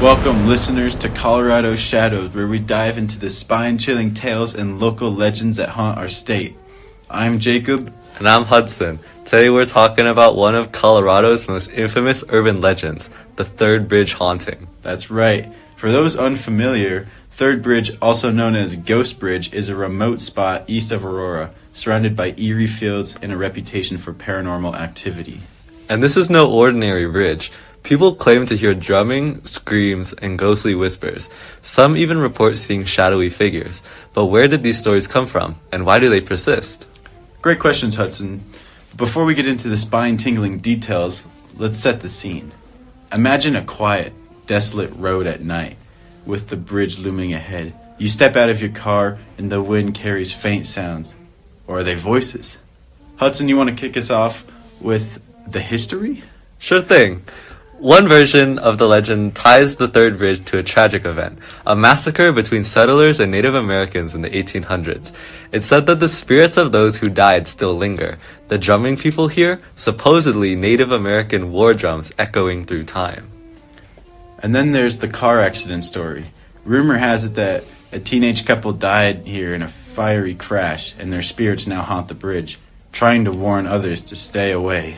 Welcome, listeners, to Colorado Shadows, where we dive into the spine-chilling tales and local legends that haunt our state. I'm Jacob. And I'm Hudson. Today we're talking about one of Colorado's most infamous urban legends, the Third Bridge haunting. That's right. For those unfamiliar, Third Bridge, also known as Ghost Bridge, is a remote spot east of Aurora, surrounded by eerie fields and a reputation for paranormal activity. And this is no ordinary bridge. People claim to hear drumming, screams, and ghostly whispers. Some even report seeing shadowy figures. But where did these stories come from, and why do they persist? Great questions, Hudson. Before we get into the spine-tingling details, let's set the scene. Imagine a quiet, desolate road at night, with the bridge looming ahead. You step out of your car, and the wind carries faint sounds. Or are they voices? Hudson, you want to kick us off with the history? Sure thing. One version of the legend ties the Third Bridge to a tragic event, a massacre between settlers and Native Americans in the 1800s. It's said that the spirits of those who died still linger. The drumming people hear, supposedly Native American war drums echoing through time. And then there's the car accident story. Rumor has it that a teenage couple died here in a fiery crash, and their spirits now haunt the bridge, trying to warn others to stay away.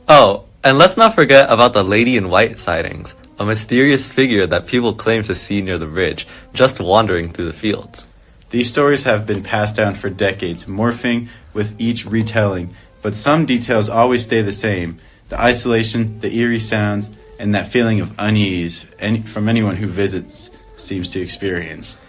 Oh, and let's not forget about the Lady in White sightings, a mysterious figure that people claim to see near the bridge, just wandering through the fields. These stories have been passed down for decades, morphing with each retelling, but some details always stay the same. The isolation, the eerie sounds, and that feeling of unease from anyone who visits seems to experience.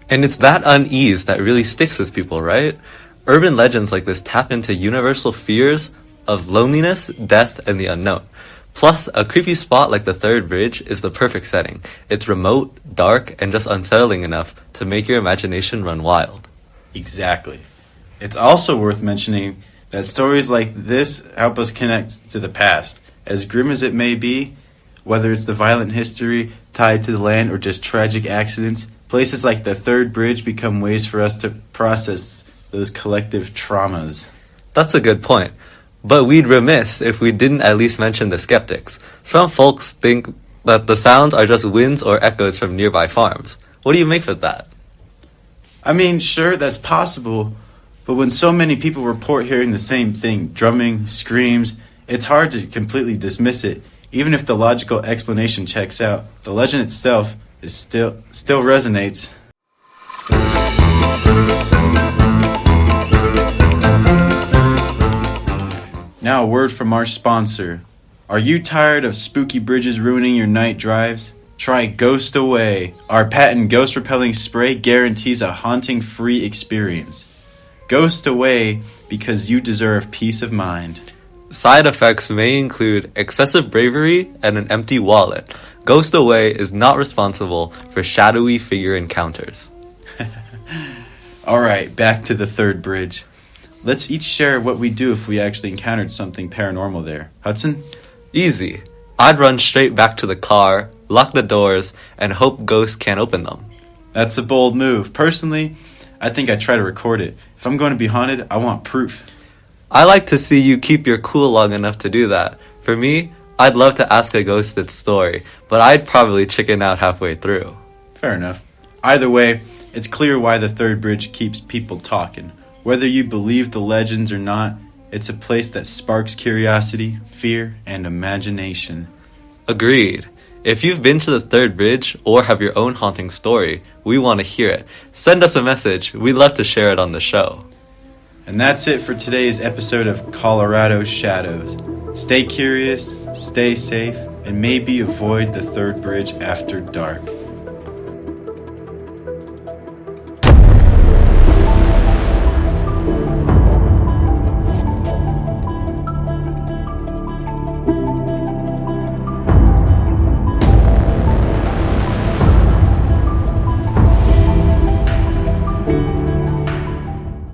And it's that unease that really sticks with people, right? Urban legends like this tap into universal fears of loneliness, death, and the unknown. Plus, a creepy spot like the Third Bridge is the perfect setting. It's remote, dark, and just unsettling enough to make your imagination run wild. Exactly. It's also worth mentioning that stories like this help us connect to the past. As grim as it may be, whether it's the violent history tied to the land or just tragic accidents, places like the Third Bridge become ways for us to process those collective traumas. That's a good point. But we'd remiss if we didn't at least mention the skeptics. Some folks think that the sounds are just winds or echoes from nearby farms. What do you make of that? I mean, sure, that's possible, but when so many people report hearing the same thing, drumming, screams, it's hard to completely dismiss it. Even if the logical explanation checks out, the legend itself is still resonates. Now a word from our sponsor. Are you tired of spooky bridges ruining your night drives? Try Ghost Away. Our patent ghost repelling spray guarantees a haunting-free experience. Ghost Away, because you deserve peace of mind. Side effects may include excessive bravery and an empty wallet. Ghost Away is not responsible for shadowy figure encounters. Alright, back to the Third Bridge. Let's each share what we do if we actually encountered something paranormal there. Hudson? Easy. I'd run straight back to the car, lock the doors, and hope ghosts can't open them. That's a bold move. Personally, I think I'd try to record it. If I'm going to be haunted, I want proof. I like to see you keep your cool long enough to do that. For me, I'd love to ask a ghost its story, but I'd probably chicken out halfway through. Fair enough. Either way, it's clear why the Third Bridge keeps people talking. Whether you believe the legends or not, it's a place that sparks curiosity, fear, and imagination. Agreed. If you've been to the Third Bridge or have your own haunting story, we want to hear it. Send us a message. We'd love to share it on the show. And that's it for today's episode of Colorado Shadows. Stay curious, stay safe, and maybe avoid the Third Bridge after dark.